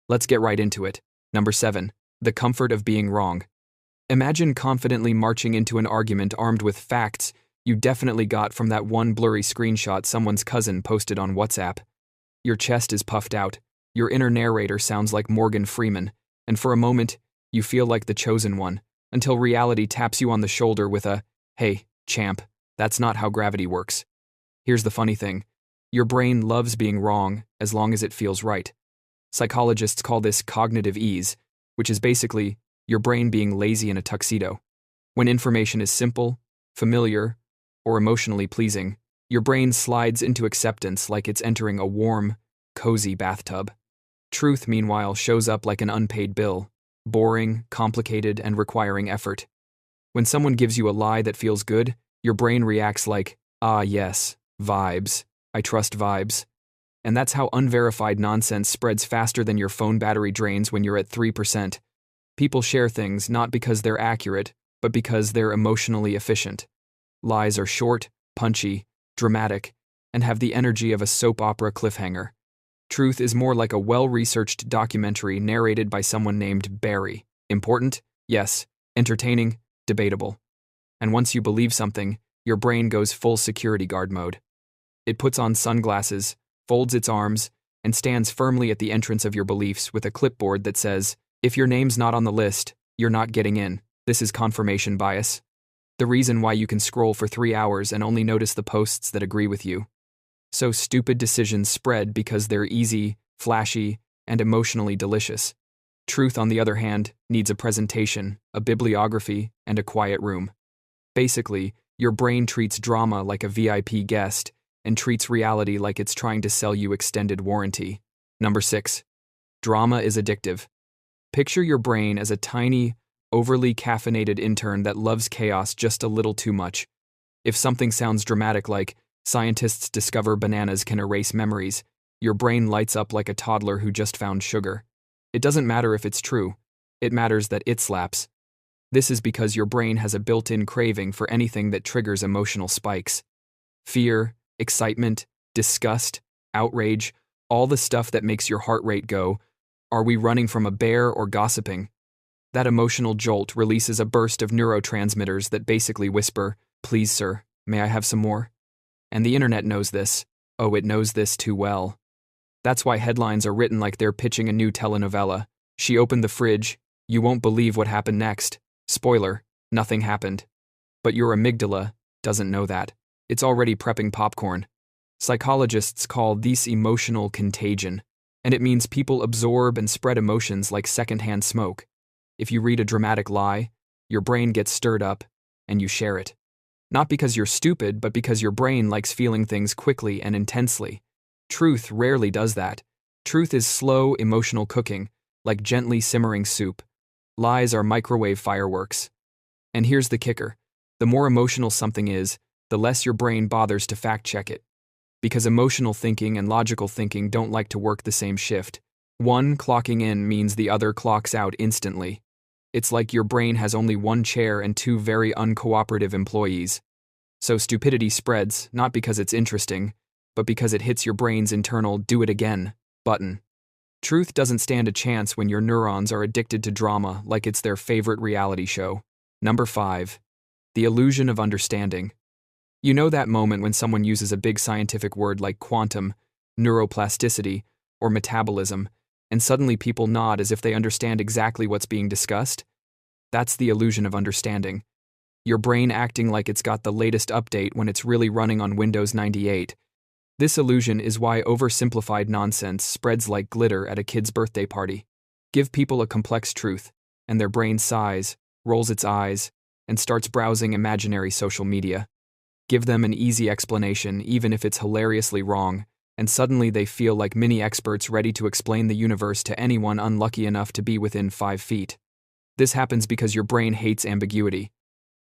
Let's get right into it. Number 7. The comfort of being wrong. Imagine confidently marching into an argument armed with facts you definitely got from that one blurry screenshot someone's cousin posted on WhatsApp. Your chest is puffed out, your inner narrator sounds like Morgan Freeman, and for a moment, you feel like the chosen one, until reality taps you on the shoulder with a, "Hey, champ, that's not how gravity works." Here's the funny thing. Your brain loves being wrong as long as it feels right. Psychologists call this cognitive ease, which is basically your brain being lazy in a tuxedo. When information is simple, familiar, or emotionally pleasing, your brain slides into acceptance like it's entering a warm, cozy bathtub. Truth, meanwhile, shows up like an unpaid bill, boring, complicated, and requiring effort. When someone gives you a lie that feels good, your brain reacts like, "Ah, yes, vibes. I trust vibes." And that's how unverified nonsense spreads faster than your phone battery drains when you're at 3%. People share things not because they're accurate, but because they're emotionally efficient. Lies are short, punchy, dramatic, and have the energy of a soap opera cliffhanger. Truth is more like a well-researched documentary narrated by someone named Barry. Important? Yes. Entertaining? Debatable. And once you believe something, your brain goes full security guard mode. It puts on sunglasses, folds its arms, and stands firmly at the entrance of your beliefs with a clipboard that says, "If your name's not on the list, you're not getting in." This is confirmation bias. The reason why you can scroll for 3 hours and only notice the posts that agree with you. So stupid decisions spread because they're easy, flashy, and emotionally delicious. Truth, on the other hand, needs a presentation, a bibliography, and a quiet room. Basically, your brain treats drama like a VIP guest and treats reality like it's trying to sell you extended warranty. Number 6. Drama is addictive. Picture your brain as a tiny, overly caffeinated intern that loves chaos just a little too much. If something sounds dramatic like, "Scientists discover bananas can erase memories," your brain lights up like a toddler who just found sugar. It doesn't matter if it's true. It matters that it slaps. This is because your brain has a built-in craving for anything that triggers emotional spikes. Fear, excitement, disgust, outrage, all the stuff that makes your heart rate go, "Are we running from a bear or gossiping?" That emotional jolt releases a burst of neurotransmitters that basically whisper, "Please, sir, may I have some more?" And the internet knows this. Oh, it knows this too well. That's why headlines are written like they're pitching a new telenovela. "She opened the fridge. You won't believe what happened next. Spoiler, nothing happened." But your amygdala doesn't know that. It's already prepping popcorn. Psychologists call this emotional contagion, and it means people absorb and spread emotions like secondhand smoke. If you read a dramatic lie, your brain gets stirred up, and you share it. Not because you're stupid, but because your brain likes feeling things quickly and intensely. Truth rarely does that. Truth is slow, emotional cooking, like gently simmering soup. Lies are microwave fireworks. And here's the kicker. The more emotional something is, the less your brain bothers to fact-check it. Because emotional thinking and logical thinking don't like to work the same shift. One clocking in means the other clocks out instantly. It's like your brain has only one chair and two very uncooperative employees. So stupidity spreads, not because it's interesting, but because it hits your brain's internal "do it again" button. Truth doesn't stand a chance when your neurons are addicted to drama like it's their favorite reality show. Number 5. The illusion of understanding. You know that moment when someone uses a big scientific word like quantum, neuroplasticity, or metabolism, and suddenly people nod as if they understand exactly what's being discussed? That's the illusion of understanding. Your brain acting like it's got the latest update when it's really running on Windows 98. This illusion is why oversimplified nonsense spreads like glitter at a kid's birthday party. Give people a complex truth, and their brain sighs, rolls its eyes, and starts browsing imaginary social media. Give them an easy explanation, even if it's hilariously wrong, and suddenly they feel like mini experts ready to explain the universe to anyone unlucky enough to be within 5 feet. This happens because your brain hates ambiguity.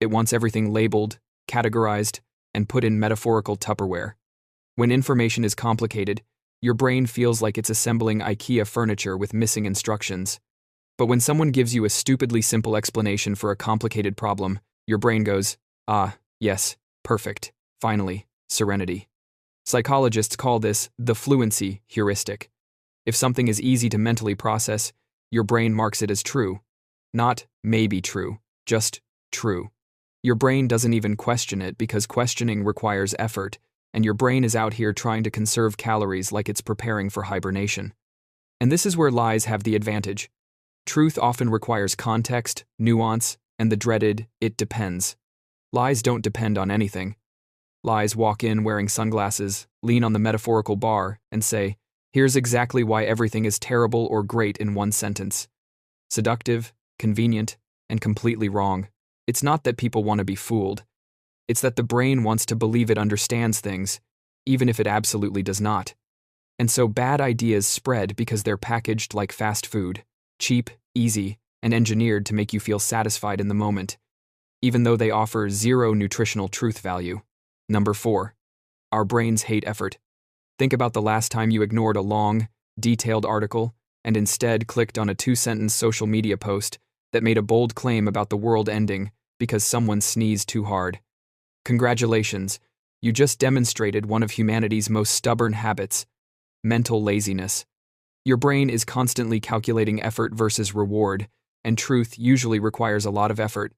It wants everything labeled, categorized, and put in metaphorical Tupperware. When information is complicated, your brain feels like it's assembling IKEA furniture with missing instructions. But when someone gives you a stupidly simple explanation for a complicated problem, your brain goes, "Ah, yes, perfect, finally, serenity." Psychologists call this the fluency heuristic. If something is easy to mentally process, your brain marks it as true. Not maybe true, just true. Your brain doesn't even question it because questioning requires effort, and your brain is out here trying to conserve calories like it's preparing for hibernation. And this is where lies have the advantage. Truth often requires context, nuance, and the dreaded, it depends. Lies don't depend on anything. Lies walk in wearing sunglasses, lean on the metaphorical bar, and say, here's exactly why everything is terrible or great in one sentence. Seductive, convenient, and completely wrong. It's not that people want to be fooled. It's that the brain wants to believe it understands things, even if it absolutely does not. And so bad ideas spread because they're packaged like fast food, cheap, easy, and engineered to make you feel satisfied in the moment, even though they offer zero nutritional truth value. Number 4. Our brains hate effort. Think about the last time you ignored a long, detailed article and instead clicked on a 2-sentence social media post that made a bold claim about the world ending because someone sneezed too hard. Congratulations, you just demonstrated one of humanity's most stubborn habits, mental laziness. Your brain is constantly calculating effort versus reward, and truth usually requires a lot of effort.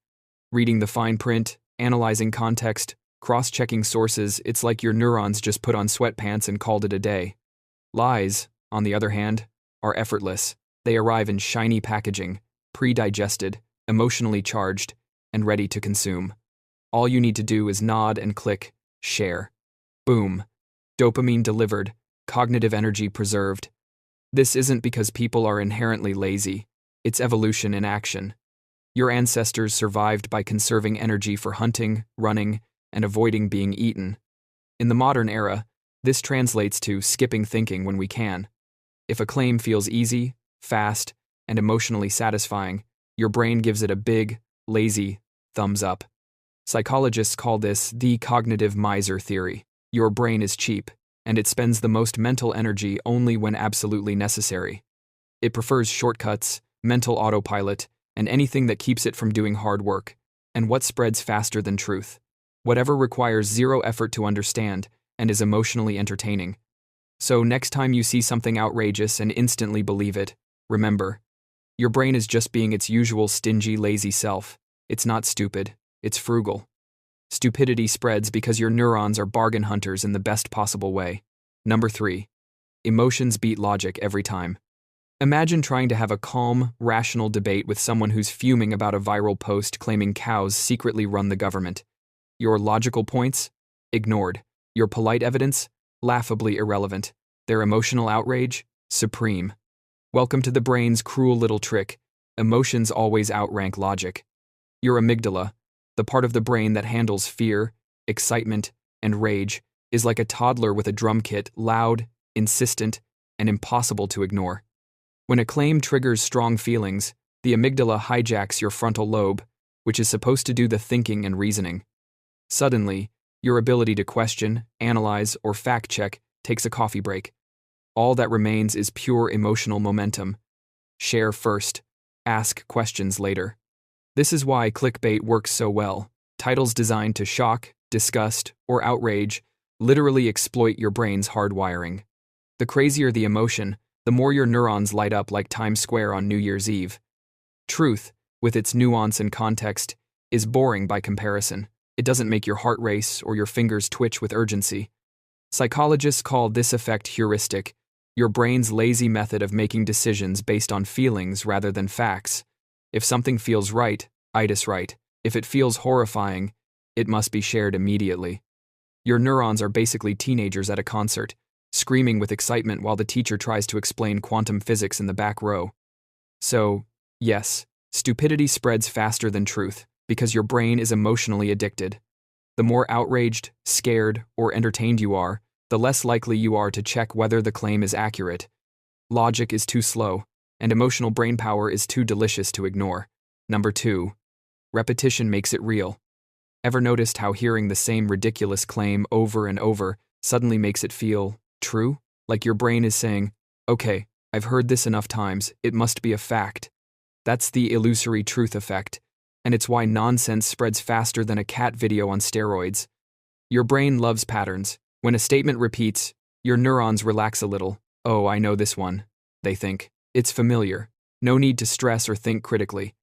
Reading the fine print, analyzing context, cross-checking sources, it's like your neurons just put on sweatpants and called it a day. Lies, on the other hand, are effortless. They arrive in shiny packaging, pre-digested, emotionally charged, and ready to consume. All you need to do is nod and click share. Boom. Dopamine delivered, cognitive energy preserved. This isn't because people are inherently lazy. It's evolution in action. Your ancestors survived by conserving energy for hunting, running, and avoiding being eaten. In the modern era, this translates to skipping thinking when we can. If a claim feels easy, fast, and emotionally satisfying, your brain gives it a big, lazy thumbs up. Psychologists call this the cognitive miser theory. Your brain is cheap, and it spends the most mental energy only when absolutely necessary. It prefers shortcuts, mental autopilot, and anything that keeps it from doing hard work. And what spreads faster than truth? Whatever requires zero effort to understand and is emotionally entertaining. So next time you see something outrageous and instantly believe it, remember, your brain is just being its usual stingy, lazy self. It's not stupid, it's frugal. Stupidity spreads because your neurons are bargain hunters in the best possible way. Number 3. Emotions beat logic every time. Imagine trying to have a calm, rational debate with someone who's fuming about a viral post claiming cows secretly run the government. Your logical points? Ignored. Your polite evidence? Laughably irrelevant. Their emotional outrage? Supreme. Welcome to the brain's cruel little trick. Emotions always outrank logic. Your amygdala, the part of the brain that handles fear, excitement, and rage, is like a toddler with a drum kit, loud, insistent, and impossible to ignore. When a claim triggers strong feelings, the amygdala hijacks your frontal lobe, which is supposed to do the thinking and reasoning. Suddenly, your ability to question, analyze, or fact-check takes a coffee break. All that remains is pure emotional momentum. Share first, ask questions later. This is why clickbait works so well. Titles designed to shock, disgust, or outrage literally exploit your brain's hardwiring. The crazier the emotion, the more your neurons light up like Times Square on New Year's Eve. Truth, with its nuance and context, is boring by comparison. It doesn't make your heart race or your fingers twitch with urgency. Psychologists call this effect heuristic, your brain's lazy method of making decisions based on feelings rather than facts. If something feels right, it's right. If it feels horrifying, it must be shared immediately. Your neurons are basically teenagers at a concert, screaming with excitement while the teacher tries to explain quantum physics in the back row. So, yes, stupidity spreads faster than truth, because your brain is emotionally addicted. The more outraged, scared, or entertained you are, the less likely you are to check whether the claim is accurate. Logic is too slow, and emotional brainpower is too delicious to ignore. Number 2. Repetition makes it real. Ever noticed how hearing the same ridiculous claim over and over suddenly makes it feel true? Like your brain is saying, okay, I've heard this enough times, it must be a fact. That's the illusory truth effect, and it's why nonsense spreads faster than a cat video on steroids. Your brain loves patterns. When a statement repeats, your neurons relax a little. Oh, I know this one. they think. It's familiar. No need to stress or think critically.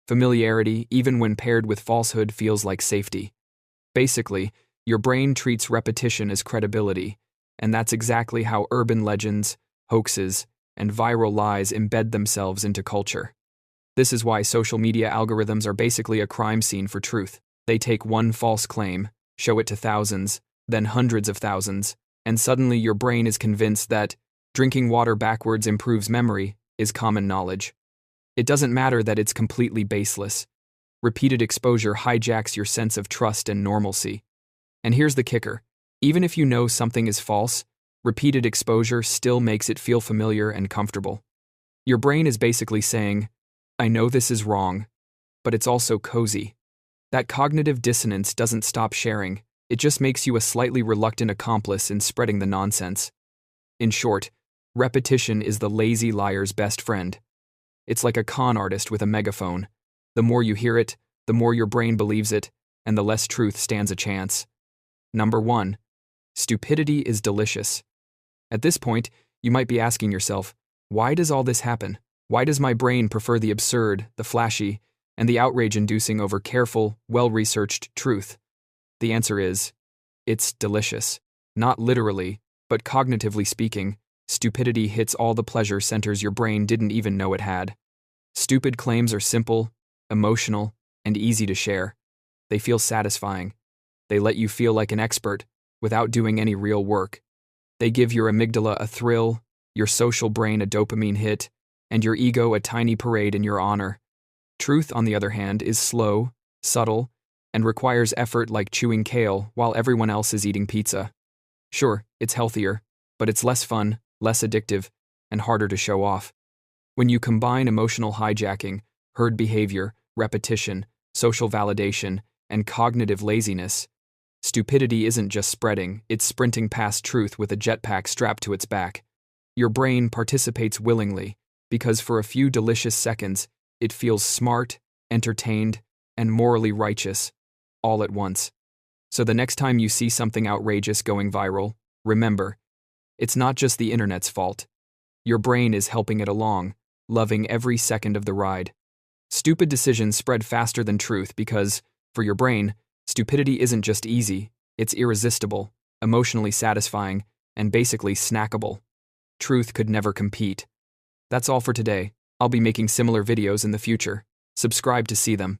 Familiarity, even when paired with falsehood, feels like safety. Basically, your brain treats repetition as credibility, and that's exactly how urban legends, hoaxes, and viral lies embed themselves into culture. This is why social media algorithms are basically a crime scene for truth. They take one false claim, show it to thousands, then hundreds of thousands, and suddenly your brain is convinced that drinking water backwards improves memory is common knowledge. It doesn't matter that it's completely baseless. Repeated exposure hijacks your sense of trust and normalcy. And here's the kicker. Even if you know something is false, repeated exposure still makes it feel familiar and comfortable. Your brain is basically saying, I know this is wrong, but it's also cozy. That cognitive dissonance doesn't stop sharing. It just makes you a slightly reluctant accomplice in spreading the nonsense. In short, repetition is the lazy liar's best friend. It's like a con artist with a megaphone. The more you hear it, the more your brain believes it, and the less truth stands a chance. Number 1. Stupidity is delicious. At this point, you might be asking yourself, why does all this happen? Why does my brain prefer the absurd, the flashy, and the outrage-inducing over careful, well-researched truth? The answer is, it's delicious. Not literally, but cognitively speaking, stupidity hits all the pleasure centers your brain didn't even know it had. Stupid claims are simple, emotional, and easy to share. They feel satisfying. They let you feel like an expert without doing any real work. They give your amygdala a thrill, your social brain a dopamine hit, and your ego a tiny parade in your honor. Truth, on the other hand, is slow, subtle, and requires effort like chewing kale while everyone else is eating pizza. Sure, it's healthier, but it's less fun, less addictive, and harder to show off. When you combine emotional hijacking, herd behavior, repetition, social validation, and cognitive laziness, stupidity isn't just spreading, it's sprinting past truth with a jetpack strapped to its back. Your brain participates willingly, because for a few delicious seconds, it feels smart, entertained, and morally righteous, all at once. So the next time you see something outrageous going viral, remember, it's not just the internet's fault. Your brain is helping it along, loving every second of the ride. Stupid decisions spread faster than truth because, for your brain, stupidity isn't just easy, it's irresistible, emotionally satisfying, and basically snackable. Truth could never compete. That's all for today. I'll be making similar videos in the future. Subscribe to see them.